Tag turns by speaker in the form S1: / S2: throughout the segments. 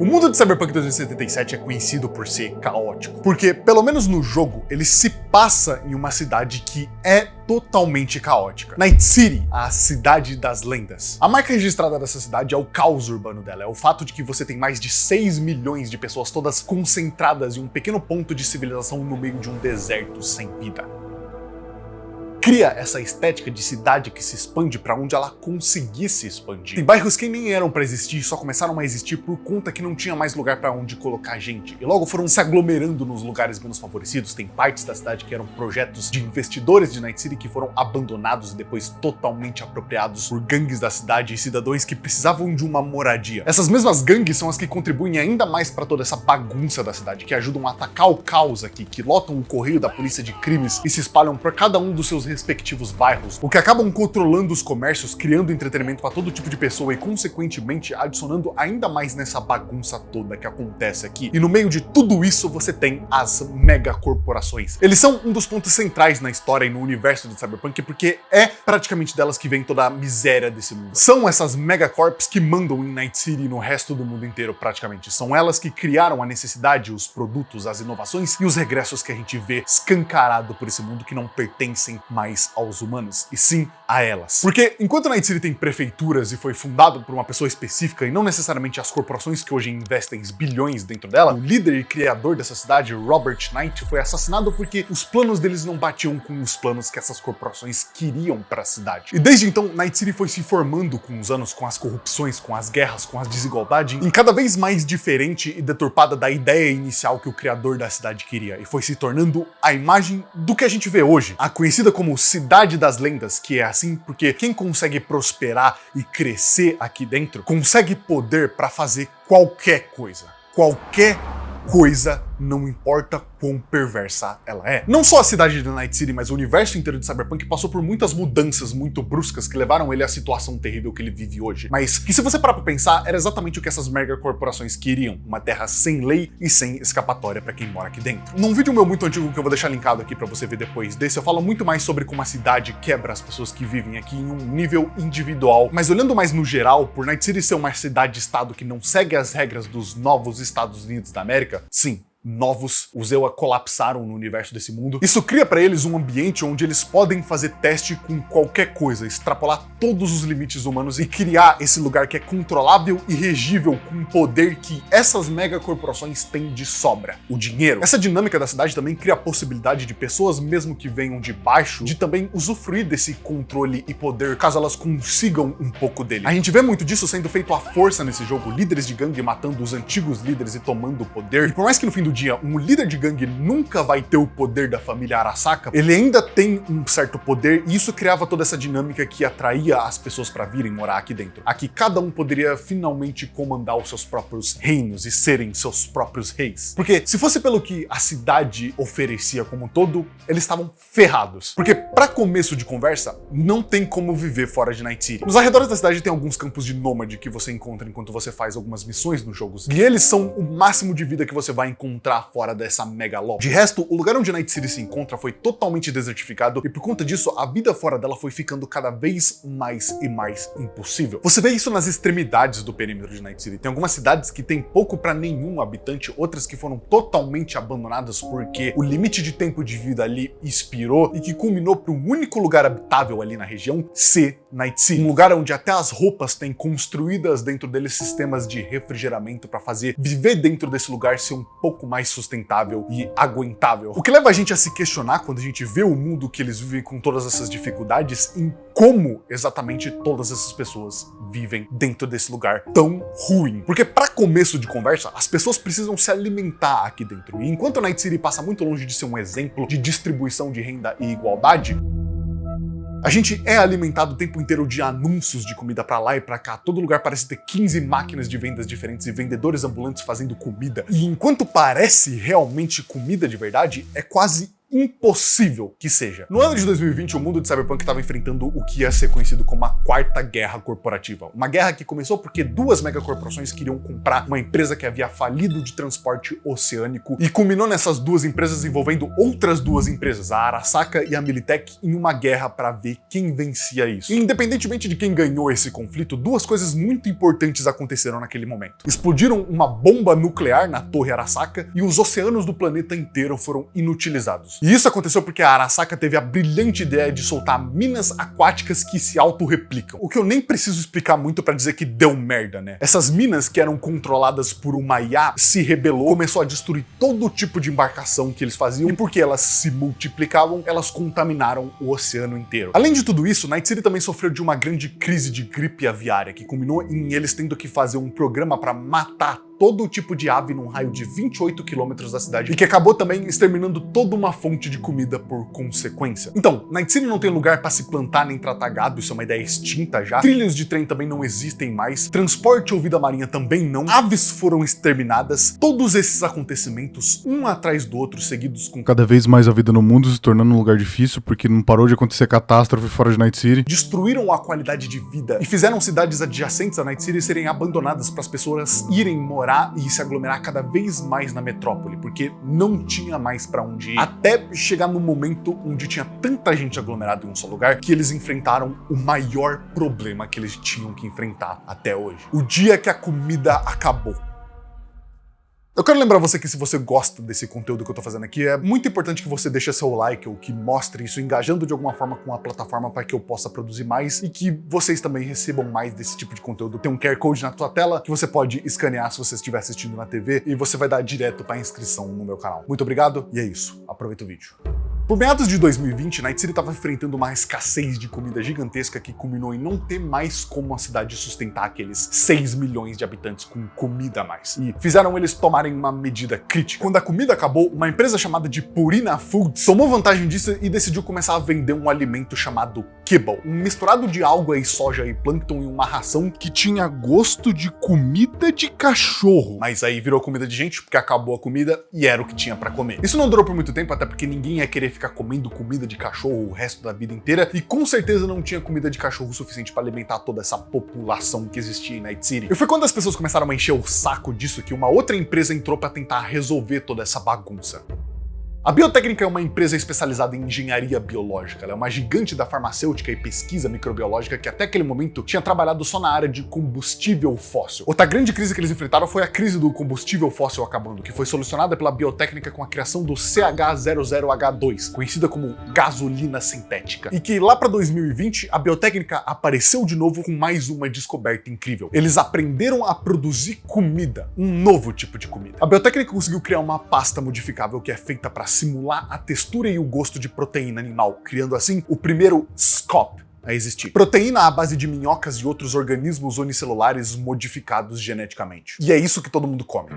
S1: O mundo de Cyberpunk 2077 é conhecido por ser caótico, porque, pelo menos no jogo, ele se passa em uma cidade que é totalmente caótica. Night City, a cidade das lendas. A marca registrada dessa cidade é o caos urbano dela, é o fato de que você tem mais de 6 milhões de pessoas todas concentradas em um pequeno ponto de civilização no meio de um deserto sem vida. Cria essa estética de cidade que se expande para onde ela conseguisse expandir. Tem bairros que nem eram para existir, só começaram a existir por conta que não tinha mais lugar para onde colocar gente. E logo foram se aglomerando nos lugares menos favorecidos. Tem partes da cidade que eram projetos de investidores de Night City que foram abandonados e depois totalmente apropriados por gangues da cidade e cidadãos que precisavam de uma moradia. Essas mesmas gangues são as que contribuem ainda mais para toda essa bagunça da cidade, que ajudam a atacar o caos aqui, que lotam o correio da polícia de crimes e se espalham por cada um dos seus respectivos bairros, o que acabam controlando os comércios, criando entretenimento para todo tipo de pessoa e, consequentemente, adicionando ainda mais nessa bagunça toda que acontece aqui. E no meio de tudo isso, você tem as megacorporações. Eles são um dos pontos centrais na história e no universo de Cyberpunk, porque é praticamente delas que vem toda a miséria desse mundo. São essas megacorps que mandam em Night City e no resto do mundo inteiro, praticamente. São elas que criaram a necessidade, os produtos, as inovações e os regressos que a gente vê escancarado por esse mundo que não pertencem mais aos humanos, e sim a elas. Porque enquanto Night City tem prefeituras e foi fundado por uma pessoa específica e não necessariamente as corporações que hoje investem bilhões dentro dela, o líder e criador dessa cidade, Robert Knight, foi assassinado porque os planos deles não batiam com os planos que essas corporações queriam para a cidade. E desde então, Night City foi se formando com os anos, com as corrupções, com as guerras, com a desigualdade, em cada vez mais diferente e deturpada da ideia inicial que o criador da cidade queria, e foi se tornando a imagem do que a gente vê hoje, a conhecida como Cidade das Lendas, que é assim porque quem consegue prosperar e crescer aqui dentro consegue poder para fazer qualquer coisa. Qualquer coisa, não importa quão perversa ela é. Não só a cidade de Night City, mas o universo inteiro de Cyberpunk passou por muitas mudanças muito bruscas que levaram ele à situação terrível que ele vive hoje. Mas que, se você parar pra pensar, era exatamente o que essas megacorporações queriam. Uma terra sem lei e sem escapatória pra quem mora aqui dentro. Num vídeo meu muito antigo que eu vou deixar linkado aqui pra você ver depois desse, eu falo muito mais sobre como a cidade quebra as pessoas que vivem aqui em um nível individual. Mas olhando mais no geral, por Night City ser uma cidade-estado que não segue as regras dos novos Estados Unidos da América, sim, novos, os EUA colapsaram no universo desse mundo. Isso cria pra eles um ambiente onde eles podem fazer teste com qualquer coisa, extrapolar todos os limites humanos e criar esse lugar que é controlável e regível com um poder que essas megacorporações têm de sobra: o dinheiro. Essa dinâmica da cidade também cria a possibilidade de pessoas, mesmo que venham de baixo, de também usufruir desse controle e poder, caso elas consigam um pouco dele. A gente vê muito disso sendo feito à força nesse jogo, líderes de gangue matando os antigos líderes e tomando o poder. E por mais que no fim do dia um líder de gangue nunca vai ter o poder da família Arasaka, ele ainda tem um certo poder, e isso criava toda essa dinâmica que atraía as pessoas para virem morar aqui dentro. Aqui cada um poderia finalmente comandar os seus próprios reinos e serem seus próprios reis. Porque se fosse pelo que a cidade oferecia como um todo, eles estavam ferrados. Porque para começo de conversa, não tem como viver fora de Night City. Nos arredores da cidade tem alguns campos de nômade que você encontra enquanto você faz algumas missões nos jogos, e eles são o máximo de vida que você vai encontrar fora dessa megalópole. De resto, o lugar onde Night City se encontra foi totalmente desertificado, e por conta disso, a vida fora dela foi ficando cada vez mais e mais impossível. Você vê isso nas extremidades do perímetro de Night City. Tem algumas cidades que tem pouco para nenhum habitante, outras que foram totalmente abandonadas porque o limite de tempo de vida ali expirou e que culminou para um único lugar habitável ali na região ser Night City. Um lugar onde até as roupas têm construídas dentro deles sistemas de refrigeramento para fazer viver dentro desse lugar ser um pouco mais sustentável e aguentável. O que leva a gente a se questionar, quando a gente vê o mundo que eles vivem com todas essas dificuldades, em como exatamente todas essas pessoas vivem dentro desse lugar tão ruim. Porque para começo de conversa, as pessoas precisam se alimentar aqui dentro. E enquanto Night City passa muito longe de ser um exemplo de distribuição de renda e igualdade, a gente é alimentado o tempo inteiro de anúncios de comida pra lá e pra cá. Todo lugar parece ter 15 máquinas de vendas diferentes e vendedores ambulantes fazendo comida. E enquanto parece realmente comida de verdade, é quase impossível que seja. No ano de 2020, o mundo de Cyberpunk estava enfrentando o que ia ser conhecido como a Quarta Guerra Corporativa. Uma guerra que começou porque duas megacorporações queriam comprar uma empresa que havia falido de transporte oceânico e culminou nessas duas empresas envolvendo outras duas empresas, a Arasaka e a Militech, em uma guerra para ver quem vencia isso. E independentemente de quem ganhou esse conflito, duas coisas muito importantes aconteceram naquele momento. Explodiram uma bomba nuclear na Torre Arasaka e os oceanos do planeta inteiro foram inutilizados. E isso aconteceu porque a Arasaka teve a brilhante ideia de soltar minas aquáticas que se autorreplicam. O que eu nem preciso explicar muito para dizer que deu merda, né? Essas minas que eram controladas por uma IA se rebelou, começou a destruir todo tipo de embarcação que eles faziam e porque elas se multiplicavam, elas contaminaram o oceano inteiro. Além de tudo isso, Night City também sofreu de uma grande crise de gripe aviária que culminou em eles tendo que fazer um programa para matar todo tipo de ave num raio de 28 quilômetros da cidade e que acabou também exterminando toda uma fonte de comida por consequência. Então, Night City não tem lugar para se plantar nem tratar gado, isso é uma ideia extinta já. Trilhos de trem também não existem mais, transporte ou vida marinha também não, aves foram exterminadas. Todos esses acontecimentos, um atrás do outro, seguidos com
S2: cada vez mais a vida no mundo se tornando um lugar difícil porque não parou de acontecer catástrofe fora de Night City,
S1: destruíram a qualidade de vida e fizeram cidades adjacentes a Night City serem abandonadas para as pessoas irem morar e se aglomerar cada vez mais na metrópole, porque não tinha mais pra onde ir, até chegar no momento onde tinha tanta gente aglomerada em um só lugar que eles enfrentaram o maior problema que eles tinham que enfrentar até hoje. O dia que a comida acabou. Eu quero lembrar você que se você gosta desse conteúdo que eu tô fazendo aqui, é muito importante que você deixe seu like ou que mostre isso engajando de alguma forma com a plataforma para que eu possa produzir mais e que vocês também recebam mais desse tipo de conteúdo. Tem um QR Code na tua tela que você pode escanear se você estiver assistindo na TV e você vai dar direto para inscrição no meu canal. Muito obrigado e é isso. Aproveita o vídeo. Por meados de 2020, Night City estava enfrentando uma escassez de comida gigantesca que culminou em não ter mais como a cidade sustentar aqueles 6 milhões de habitantes com comida a mais. E fizeram eles tomarem uma medida crítica. Quando a comida acabou, uma empresa chamada de Purina Foods tomou vantagem disso e decidiu começar a vender um alimento chamado kibble, um misturado de alga e soja e plâncton em uma ração que tinha gosto de comida de cachorro. Mas aí virou comida de gente porque acabou a comida e era o que tinha para comer. Isso não durou por muito tempo, até porque ninguém ia querer ficar comendo comida de cachorro o resto da vida inteira e com certeza não tinha comida de cachorro suficiente para alimentar toda essa população que existia em Night City. E foi quando as pessoas começaram a encher o saco disso que uma outra empresa entrou para tentar resolver toda essa bagunça. A Biotécnica é uma empresa especializada em engenharia biológica. Ela é uma gigante da farmacêutica e pesquisa microbiológica que até aquele momento tinha trabalhado só na área de combustível fóssil. Outra grande crise que eles enfrentaram foi a crise do combustível fóssil acabando, que foi solucionada pela Biotécnica com a criação do CH00H2, conhecida como gasolina sintética. E que lá para 2020, a Biotécnica apareceu de novo com mais uma descoberta incrível. Eles aprenderam a produzir comida, um novo tipo de comida. A Biotécnica conseguiu criar uma pasta modificável que é feita para simular a textura e o gosto de proteína animal, criando assim o primeiro SCOP a existir. Proteína à base de minhocas e outros organismos unicelulares modificados geneticamente. E é isso que todo mundo come.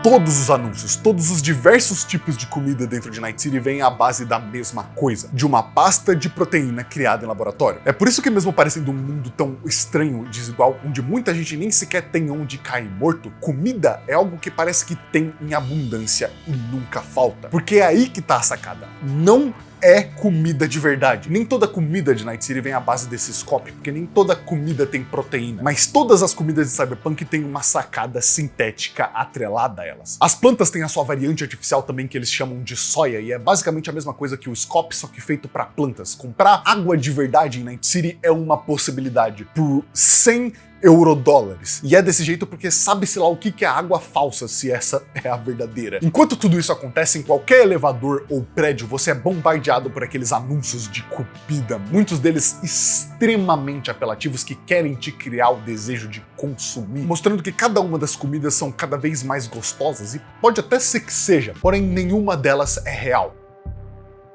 S1: Todos os anúncios, todos os diversos tipos de comida dentro de Night City vêm à base da mesma coisa, de uma pasta de proteína criada em laboratório. É por isso que mesmo parecendo um mundo tão estranho, desigual, onde muita gente nem sequer tem onde cair morto, comida é algo que parece que tem em abundância e nunca falta. Porque é aí que tá a sacada. Não é comida de verdade. Nem toda comida de Night City vem à base desse scope, porque nem toda comida tem proteína. Mas todas as comidas de Cyberpunk têm uma sacada sintética atrelada a elas. As plantas têm a sua variante artificial também, que eles chamam de soia, e é basicamente a mesma coisa que o scope, só que feito para plantas. Comprar água de verdade em Night City é uma possibilidade. Por 100 eurodólares. E é desse jeito porque sabe-se lá o que é água falsa, se essa é a verdadeira. Enquanto tudo isso acontece, em qualquer elevador ou prédio, você é bombardeado por aqueles anúncios de comida, muitos deles extremamente apelativos que querem te criar o desejo de consumir, mostrando que cada uma das comidas são cada vez mais gostosas e pode até ser que seja, porém nenhuma delas é real.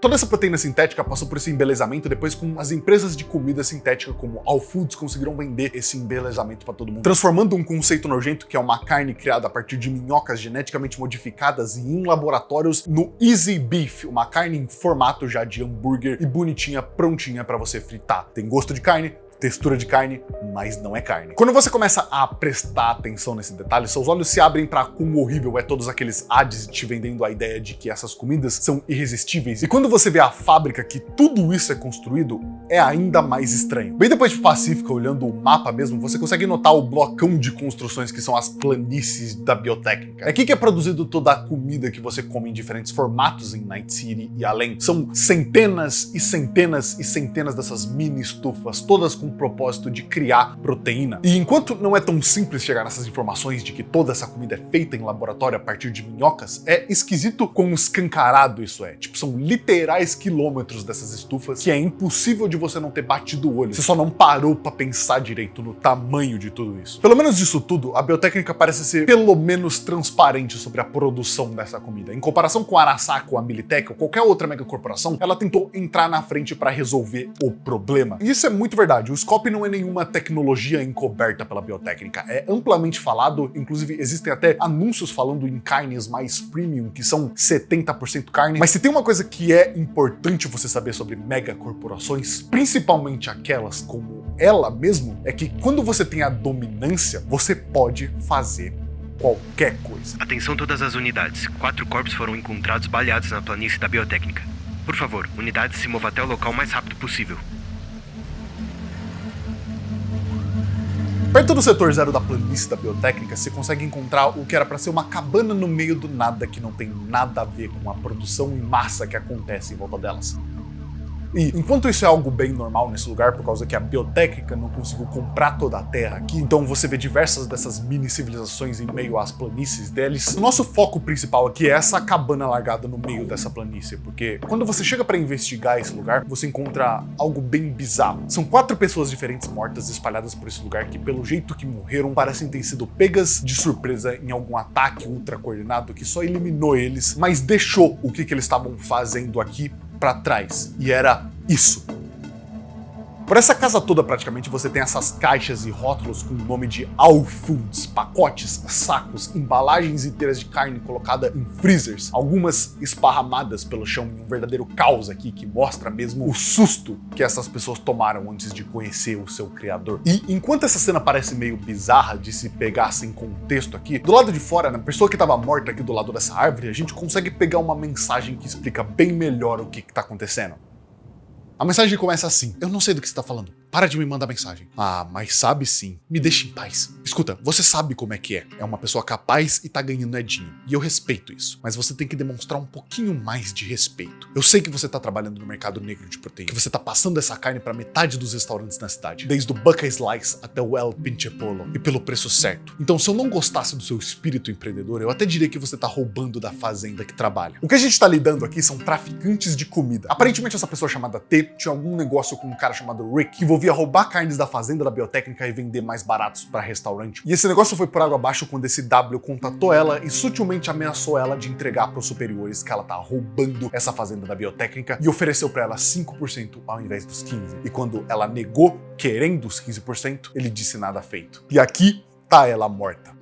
S1: Toda essa proteína sintética passou por esse embelezamento depois com as empresas de comida sintética como All Foods conseguiram vender esse embelezamento para todo mundo, transformando um conceito nojento que é uma carne criada a partir de minhocas geneticamente modificadas e em laboratórios no Easy Beef, uma carne em formato já de hambúrguer e bonitinha, prontinha para você fritar. Tem gosto de carne, textura de carne, mas não é carne. Quando você começa a prestar atenção nesse detalhe, seus olhos se abrem para como horrível é todos aqueles ads te vendendo a ideia de que essas comidas são irresistíveis. E quando você vê a fábrica que tudo isso é construído, é ainda mais estranho. Bem depois de Pacífica, olhando o mapa mesmo, você consegue notar o blocão de construções que são as planícies da biotécnica. É aqui que é produzido toda a comida que você come em diferentes formatos em Night City e além. São centenas e centenas e centenas dessas mini estufas, todas com o propósito de criar proteína. E enquanto não é tão simples chegar nessas informações de que toda essa comida é feita em laboratório a partir de minhocas, é esquisito quão escancarado isso é. Tipo, são literais quilômetros dessas estufas que é impossível de você não ter batido o olho. Você só não parou pra pensar direito no tamanho de tudo isso. Pelo menos disso tudo, a biotécnica parece ser pelo menos transparente sobre a produção dessa comida. Em comparação com a Arasaka ou a Militech ou qualquer outra megacorporação, ela tentou entrar na frente para resolver o problema. E isso é muito verdade. O Scope não é nenhuma tecnologia encoberta pela biotécnica. É amplamente falado, inclusive existem até anúncios falando em carnes mais premium, que são 70% carne. Mas se tem uma coisa que é importante você saber sobre megacorporações, principalmente aquelas como ela mesmo, é que quando você tem a dominância, você pode fazer qualquer coisa.
S3: Atenção todas as unidades. 4 corpos foram encontrados baleados na planície da biotécnica. Por favor, unidades se movam até o local o mais rápido possível.
S1: Perto do setor 0 da planície da biotécnica, você consegue encontrar o que era para ser uma cabana no meio do nada que não tem nada a ver com a produção em massa que acontece em volta delas. E enquanto isso é algo bem normal nesse lugar, por causa que a biotécnica não conseguiu comprar toda a terra aqui, então você vê diversas dessas mini civilizações em meio às planícies deles. O nosso foco principal aqui é essa cabana largada no meio dessa planície, porque quando você chega para investigar esse lugar, você encontra algo bem bizarro. São 4 pessoas diferentes mortas espalhadas por esse lugar que, pelo jeito que morreram, parecem ter sido pegas de surpresa em algum ataque ultra coordenado que só eliminou eles, mas deixou o que eles estavam fazendo aqui para trás. E era isso. Por essa casa toda, praticamente, você tem essas caixas e rótulos com o nome de All Foods, pacotes, sacos, embalagens inteiras de carne colocada em freezers, algumas esparramadas pelo chão em um verdadeiro caos aqui, que mostra mesmo o susto que essas pessoas tomaram antes de conhecer o seu criador. E enquanto essa cena parece meio bizarra de se pegar sem contexto aqui, do lado de fora, na pessoa que estava morta aqui do lado dessa árvore, a gente consegue pegar uma mensagem que explica bem melhor o que está acontecendo. A mensagem começa assim: eu não sei do que você tá falando. Para de me mandar mensagem. Ah, mas sabe sim. Me deixa em paz. Escuta, você sabe como é que é. É uma pessoa capaz e tá ganhando edinho. E eu respeito isso. Mas você tem que demonstrar um pouquinho mais de respeito. Eu sei que você tá trabalhando no mercado negro de proteína. Que você tá passando essa carne pra metade dos restaurantes na cidade. Desde o Buckeye Slice até o El Pinche Polo. E pelo preço certo. Então, se eu não gostasse do seu espírito empreendedor, eu até diria que você tá roubando da fazenda que trabalha. O que a gente tá lidando aqui são traficantes de comida. Aparentemente, essa pessoa chamada T tinha algum negócio com um cara chamado Rick, que envolvia roubar carnes da fazenda da biotécnica e vender mais baratos para restaurante. E esse negócio foi por água abaixo quando esse W contatou ela e sutilmente ameaçou ela de entregar para os superiores que ela tá roubando essa fazenda da biotécnica e ofereceu para ela 5% ao invés dos 15%. E quando ela negou, querendo os 15%, ele disse nada feito. E aqui tá ela morta.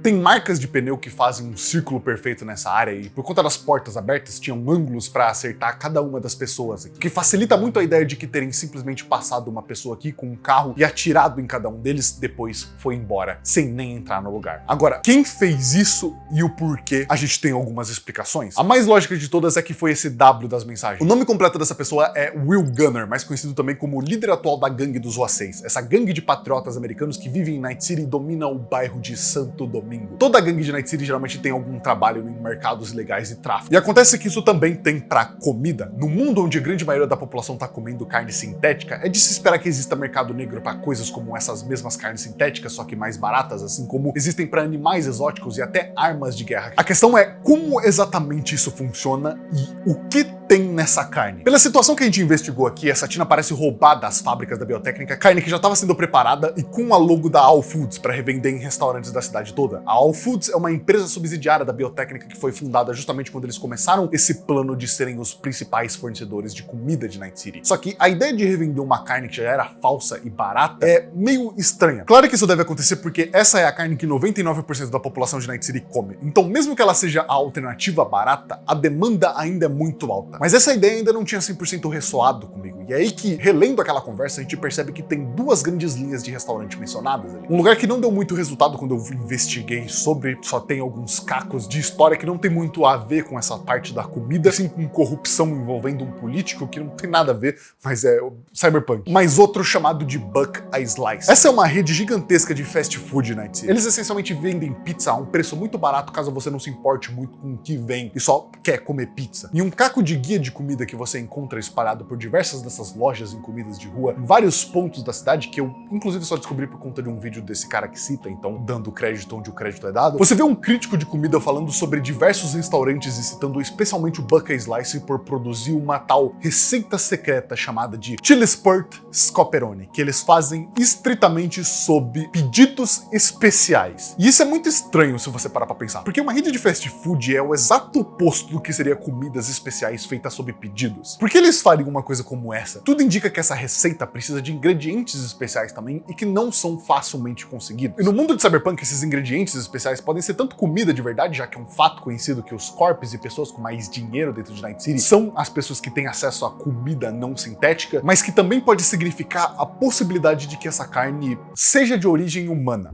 S1: Tem marcas de pneu que fazem um círculo perfeito nessa área e por conta das portas abertas tinham ângulos para acertar cada uma das pessoas aqui, que facilita muito a ideia de que terem simplesmente passado uma pessoa aqui com um carro e atirado em cada um deles, depois foi embora, sem nem entrar no lugar. Agora, quem fez isso e o porquê, a gente tem algumas explicações. A mais lógica de todas é que foi esse W das mensagens. O nome completo dessa pessoa é Will Gunner, mais conhecido também como o líder atual da gangue dos Oaseis, essa gangue de patriotas americanos que vivem em Night City e domina o bairro de Santo Domingo. Toda a gangue de Night City geralmente tem algum trabalho em mercados ilegais e tráfico. E acontece que isso também tem pra comida. No mundo onde a grande maioria da população tá comendo carne sintética, é de se esperar que exista mercado negro pra coisas como essas mesmas carnes sintéticas, só que mais baratas, assim como existem pra animais exóticos e até armas de guerra. A questão é como exatamente isso funciona e o que tem nessa carne. Pela situação que a gente investigou aqui, essa Tina parece roubar das fábricas da biotécnica carne que já estava sendo preparada e com a logo da All Foods para revender em restaurantes da cidade toda. A All Foods é uma empresa subsidiária da biotécnica que foi fundada justamente quando eles começaram esse plano de serem os principais fornecedores de comida de Night City. Só que a ideia de revender uma carne que já era falsa e barata é meio estranha. Claro que isso deve acontecer porque essa é a carne que 99% da população de Night City come. Então, mesmo que ela seja a alternativa barata, a demanda ainda é muito alta. Mas essa ideia ainda não tinha 100% ressoado comigo. E é aí que, relendo aquela conversa, a gente percebe que tem duas grandes linhas de restaurante mencionadas ali. Um lugar que não deu muito resultado quando eu investiguei sobre, só tem alguns cacos de história que não tem muito a ver com essa parte da comida, assim, com corrupção envolvendo um político que não tem nada a ver, mas é o Cyberpunk. Mas outro chamado de Buck a Slice. Essa é uma rede gigantesca de fast food na Night City. Eles essencialmente vendem pizza a um preço muito barato caso você não se importe muito com o que vem e só quer comer pizza. E um caco de guia de comida que você encontra espalhado por diversas dessas lojas em comidas de rua, em vários pontos da cidade, que eu inclusive só descobri por conta de um vídeo desse cara que cita, então dando crédito onde o crédito é dado. Você vê um crítico de comida falando sobre diversos restaurantes e citando especialmente o Buck a Slice por produzir uma tal receita secreta chamada de Chili Spurt Scoperoni, que eles fazem estritamente sob pedidos especiais. E isso é muito estranho se você parar pra pensar, porque uma rede de fast food é o exato oposto do que seria comidas especiais feitas sob pedidos. Por que eles fariam uma coisa como essa? Tudo indica que essa receita precisa de ingredientes especiais também e que não são facilmente conseguidos. E no mundo de Cyberpunk, esses ingredientes especiais podem ser tanto comida de verdade, já que é um fato conhecido que os corpos e pessoas com mais dinheiro dentro de Night City são as pessoas que têm acesso a comida não sintética, mas que também pode significar a possibilidade de que essa carne seja de origem humana.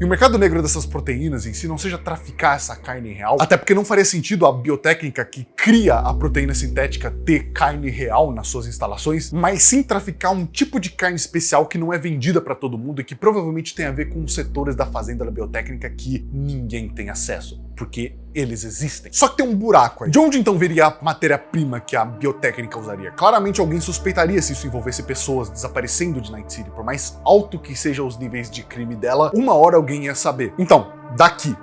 S1: E o mercado negro dessas proteínas em si não seja traficar essa carne real, até porque não faria sentido a biotécnica que cria a proteína sintética ter carne real nas suas instalações, mas sim traficar um tipo de carne especial que não é vendida para todo mundo e que provavelmente tem a ver com os setores da fazenda da biotécnica que ninguém tem acesso, porque eles existem. Só que tem um buraco aí. De onde então viria a matéria-prima que a biotécnica usaria? Claramente alguém suspeitaria se isso envolvesse pessoas desaparecendo de Night City. Por mais alto que sejam os níveis de crime dela, uma hora alguém ia saber. Então, daqui.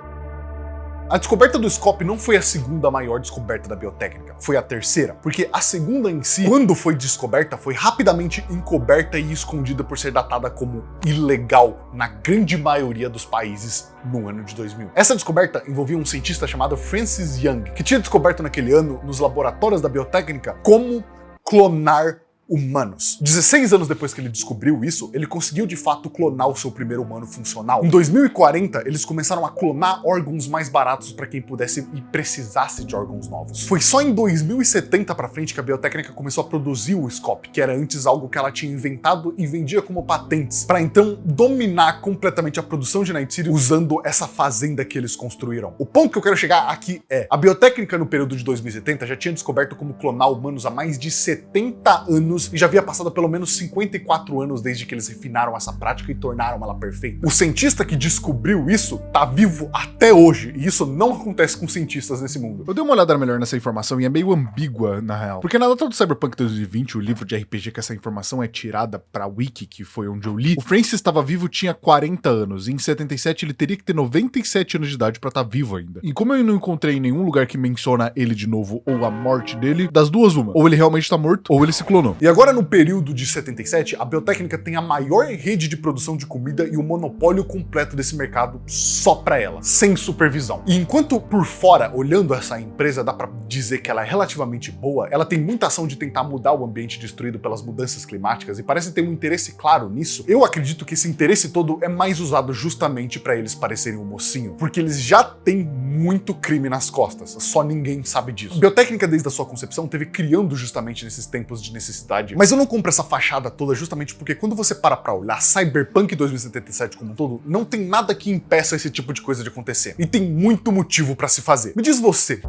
S1: A descoberta do Scope não foi a segunda maior descoberta da biotécnica, foi a terceira, porque a segunda em si, quando foi descoberta, foi rapidamente encoberta e escondida por ser datada como ilegal na grande maioria dos países no ano de 2000. Essa descoberta envolvia um cientista chamado Francis Young, que tinha descoberto naquele ano, nos laboratórios da biotécnica, como clonar humanos. 16 anos depois que ele descobriu isso, ele conseguiu de fato clonar o seu primeiro humano funcional. Em 2040, eles começaram a clonar órgãos mais baratos para quem pudesse e precisasse de órgãos novos. Foi só em 2070 para frente que a biotécnica começou a produzir o Scope, que era antes algo que ela tinha inventado e vendia como patentes, para então dominar completamente a produção de Night City usando essa fazenda que eles construíram. O ponto que eu quero chegar aqui é, a biotécnica no período de 2070 já tinha descoberto como clonar humanos há mais de 70 anos e já havia passado pelo menos 54 anos desde que eles refinaram essa prática e tornaram ela perfeita. O cientista que descobriu isso tá vivo até hoje, e isso não acontece com cientistas nesse mundo.
S2: Eu dei uma olhada melhor nessa informação e é meio ambígua, na real. Porque na data do Cyberpunk 2020, o livro de RPG que essa informação é tirada pra Wiki, que foi onde eu li, o Francis estava vivo tinha 40 anos, e em 77 ele teria que ter 97 anos de idade pra estar vivo ainda. E como eu não encontrei em nenhum lugar que menciona ele de novo ou a morte dele, das duas uma. Ou ele realmente tá morto, ou ele se clonou.
S1: E agora, no período de 77, a biotécnica tem a maior rede de produção de comida e o monopólio completo desse mercado só pra ela, sem supervisão. E enquanto por fora, olhando essa empresa, dá pra dizer que ela é relativamente boa, ela tem muita ação de tentar mudar o ambiente destruído pelas mudanças climáticas e parece ter um interesse claro nisso. Eu acredito que esse interesse todo é mais usado justamente pra eles parecerem um mocinho, porque eles já têm muito crime nas costas, só ninguém sabe disso. A biotécnica, desde a sua concepção, teve criando justamente nesses tempos de necessidade. Mas eu não compro essa fachada toda justamente porque quando você para pra olhar Cyberpunk 2077 como um todo, não tem nada que impeça esse tipo de coisa de acontecer. E tem muito motivo pra se fazer. Me diz você,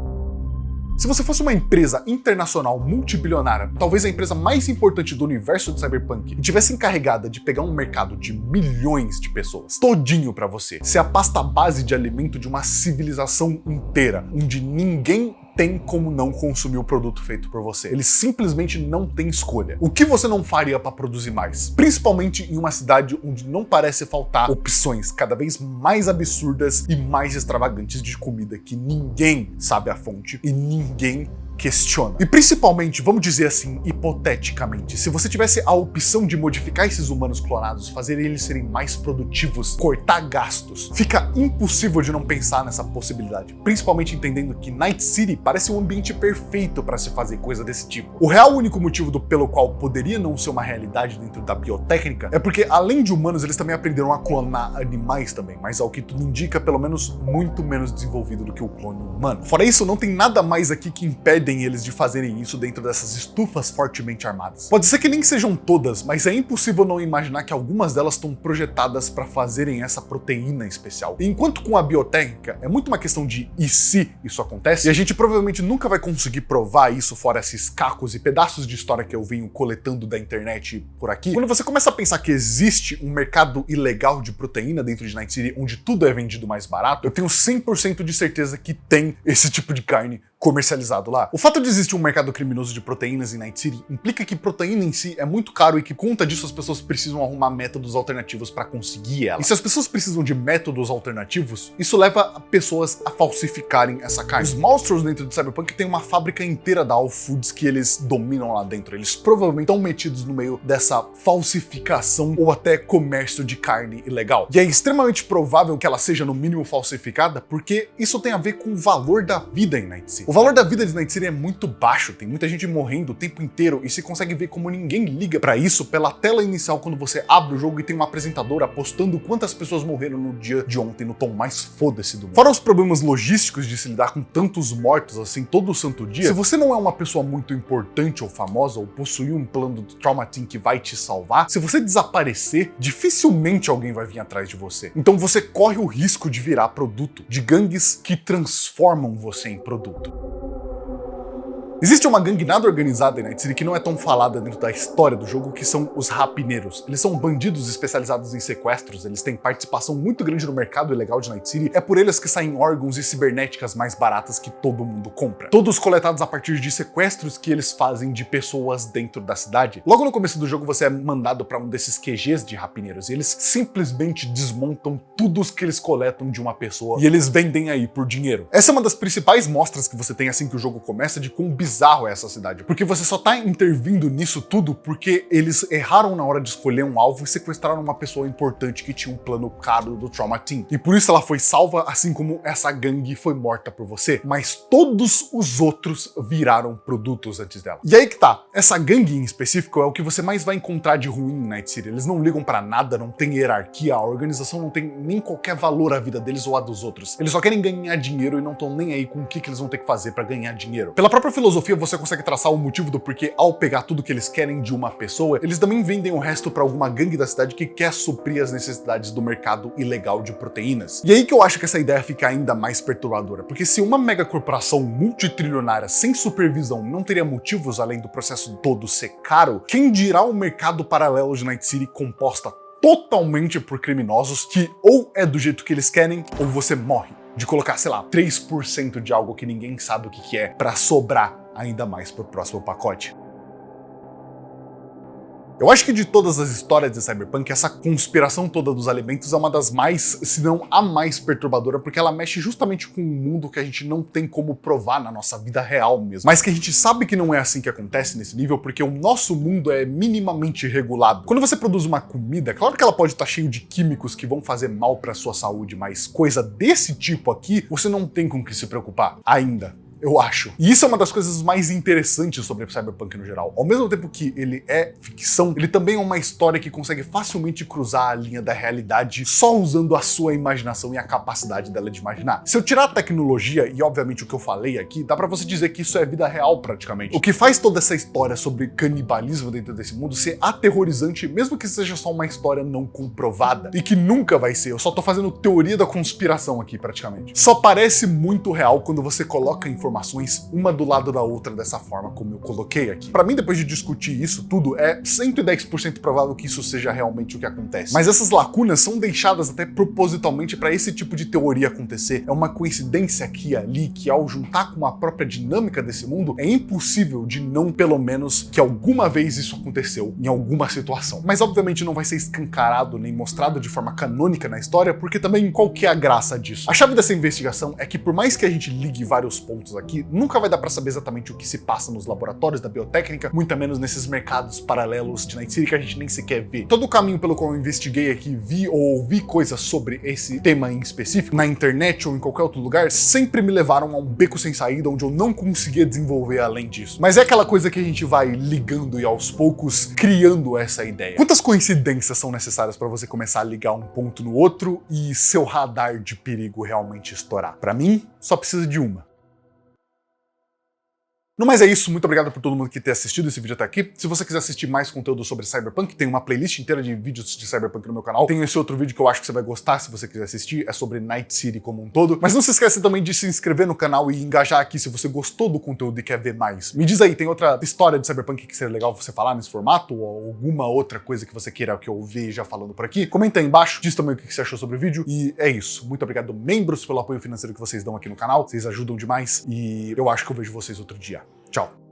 S1: se você fosse uma empresa internacional multibilionária, talvez a empresa mais importante do universo de Cyberpunk, e tivesse encarregada de pegar um mercado de milhões de pessoas, todinho pra você, ser a pasta base de alimento de uma civilização inteira, onde ninguém tem como não consumir o produto feito por você. Eles simplesmente não têm escolha. O que você não faria para produzir mais? Principalmente em uma cidade onde não parece faltar opções cada vez mais absurdas e mais extravagantes de comida que ninguém sabe a fonte e ninguém questiona. E principalmente, vamos dizer assim, hipoteticamente, se você tivesse a opção de modificar esses humanos clonados, fazer eles serem mais produtivos, cortar gastos, fica impossível de não pensar nessa possibilidade, principalmente entendendo que Night City parece um ambiente perfeito para se fazer coisa desse tipo. O real único motivo pelo qual poderia não ser uma realidade dentro da biotécnica é porque, além de humanos, eles também aprenderam a clonar animais também, mas ao que tudo indica, pelo menos muito menos desenvolvido do que o clone humano. Fora isso, não tem nada mais aqui que impedem eles de fazerem isso dentro dessas estufas fortemente armadas. Pode ser que nem sejam todas, mas é impossível não imaginar que algumas delas estão projetadas para fazerem essa proteína especial. E enquanto com a biotécnica é muito uma questão de e se isso acontece, e a gente provavelmente nunca vai conseguir provar isso fora esses cacos e pedaços de história que eu venho coletando da internet por aqui, quando você começa a pensar que existe um mercado ilegal de proteína dentro de Night City, onde tudo é vendido mais barato, eu tenho 100% de certeza que tem esse tipo de carne comercializado lá. O fato de existir um mercado criminoso de proteínas em Night City implica que proteína em si é muito caro e que, por conta disso, as pessoas precisam arrumar métodos alternativos para conseguir ela. E se as pessoas precisam de métodos alternativos, isso leva pessoas a falsificarem essa carne. Os monstros dentro de Cyberpunk têm uma fábrica inteira da All Foods que eles dominam lá dentro. Eles provavelmente estão metidos no meio dessa falsificação ou até comércio de carne ilegal. E é extremamente provável que ela seja no mínimo falsificada, porque isso tem a ver com o valor da vida em Night City. O valor da vida de Night City é muito baixo, tem muita gente morrendo o tempo inteiro e se consegue ver como ninguém liga pra isso pela tela inicial quando você abre o jogo e tem uma apresentadora apostando quantas pessoas morreram no dia de ontem, no tom mais foda-se do mundo. Fora os problemas logísticos de se lidar com tantos mortos assim todo santo dia, se você não é uma pessoa muito importante ou famosa ou possui um plano do Trauma Team que vai te salvar, se você desaparecer, dificilmente alguém vai vir atrás de você. Então você corre o risco de virar produto, de gangues que transformam você em produto. Existe uma gangue nada organizada em Night City que não é tão falada dentro da história do jogo, que são os rapineiros. Eles são bandidos especializados em sequestros, eles têm participação muito grande no mercado ilegal de Night City, é por eles que saem órgãos e cibernéticas mais baratas que todo mundo compra. Todos coletados a partir de sequestros que eles fazem de pessoas dentro da cidade. Logo no começo do jogo você é mandado para um desses QGs de rapineiros e eles simplesmente desmontam tudo que eles coletam de uma pessoa e eles vendem aí por dinheiro. Essa é uma das principais mostras que você tem assim que o jogo começa de quão bizarro é essa cidade, porque você só tá intervindo nisso tudo porque eles erraram na hora de escolher um alvo e sequestraram uma pessoa importante que tinha um plano caro do Trauma Team. E por isso ela foi salva, assim como essa gangue foi morta por você, mas todos os outros viraram produtos antes dela. E aí que tá, essa gangue em específico é o que você mais vai encontrar de ruim em Night City. Eles não ligam pra nada, não tem hierarquia, a organização não tem nem qualquer valor à vida deles ou à dos outros. Eles só querem ganhar dinheiro e não estão nem aí com o que eles vão ter que fazer pra ganhar dinheiro. Pela própria filosofia, você consegue traçar o motivo do porquê, ao pegar tudo que eles querem de uma pessoa, eles também vendem o resto pra alguma gangue da cidade que quer suprir as necessidades do mercado ilegal de proteínas. E aí que eu acho que essa ideia fica ainda mais perturbadora, porque se uma megacorporação multitrilionária sem supervisão não teria motivos além do processo todo ser caro, quem dirá um mercado paralelo de Night City composta totalmente por criminosos que ou é do jeito que eles querem ou você morre. De colocar, sei lá, 3% de algo que ninguém sabe o que é pra sobrar ainda mais pro próximo pacote. Eu acho que de todas as histórias de Cyberpunk, essa conspiração toda dos alimentos é uma das mais, se não a mais perturbadora, porque ela mexe justamente com um mundo que a gente não tem como provar na nossa vida real mesmo. Mas que a gente sabe que não é assim que acontece nesse nível, porque o nosso mundo é minimamente regulado. Quando você produz uma comida, claro que ela pode estar cheia de químicos que vão fazer mal pra sua saúde, mas coisa desse tipo aqui, você não tem com o que se preocupar. Ainda. Eu acho. E isso é uma das coisas mais interessantes sobre Cyberpunk no geral. Ao mesmo tempo que ele é ficção, ele também é uma história que consegue facilmente cruzar a linha da realidade só usando a sua imaginação e a capacidade dela de imaginar. Se eu tirar a tecnologia e obviamente o que eu falei aqui, dá pra você dizer que isso é vida real praticamente. O que faz toda essa história sobre canibalismo dentro desse mundo ser aterrorizante, mesmo que seja só uma história não comprovada. E que nunca vai ser. Eu só tô fazendo teoria da conspiração aqui praticamente. Só parece muito real quando você coloca informações uma do lado da outra dessa forma como eu coloquei aqui. Pra mim, depois de discutir isso tudo, é 110% provável que isso seja realmente o que acontece. Mas essas lacunas são deixadas até propositalmente para esse tipo de teoria acontecer. É uma coincidência aqui e ali que, ao juntar com a própria dinâmica desse mundo, é impossível de não, pelo menos, que alguma vez isso aconteceu em alguma situação. Mas obviamente não vai ser escancarado nem mostrado de forma canônica na história, porque também qual que é a graça disso? A chave dessa investigação é que por mais que a gente ligue vários pontos aqui, nunca vai dar pra saber exatamente o que se passa nos laboratórios da biotécnica, muito menos nesses mercados paralelos de Night City que a gente nem sequer vê. Todo o caminho pelo qual eu investiguei aqui, vi ou ouvi coisas sobre esse tema em específico, na internet ou em qualquer outro lugar, sempre me levaram a um beco sem saída onde eu não conseguia desenvolver além disso. Mas é aquela coisa que a gente vai ligando e aos poucos criando essa ideia. Quantas coincidências são necessárias para você começar a ligar um ponto no outro e seu radar de perigo realmente estourar? Para mim, só precisa de uma. No mais é isso, muito obrigado por todo mundo que ter assistido esse vídeo até aqui. Se você quiser assistir mais conteúdo sobre Cyberpunk, tem uma playlist inteira de vídeos de Cyberpunk no meu canal. Tem esse outro vídeo que eu acho que você vai gostar se você quiser assistir, é sobre Night City como um todo. Mas não se esqueça também de se inscrever no canal e engajar aqui se você gostou do conteúdo e quer ver mais. Me diz aí, tem outra história de Cyberpunk que seria legal você falar nesse formato? Ou alguma outra coisa que você queira que eu veja falando por aqui? Comenta aí embaixo, diz também o que você achou sobre o vídeo. E é isso. Muito obrigado, membros, pelo apoio financeiro que vocês dão aqui no canal. Vocês ajudam demais e eu acho que eu vejo vocês outro dia. Tchau.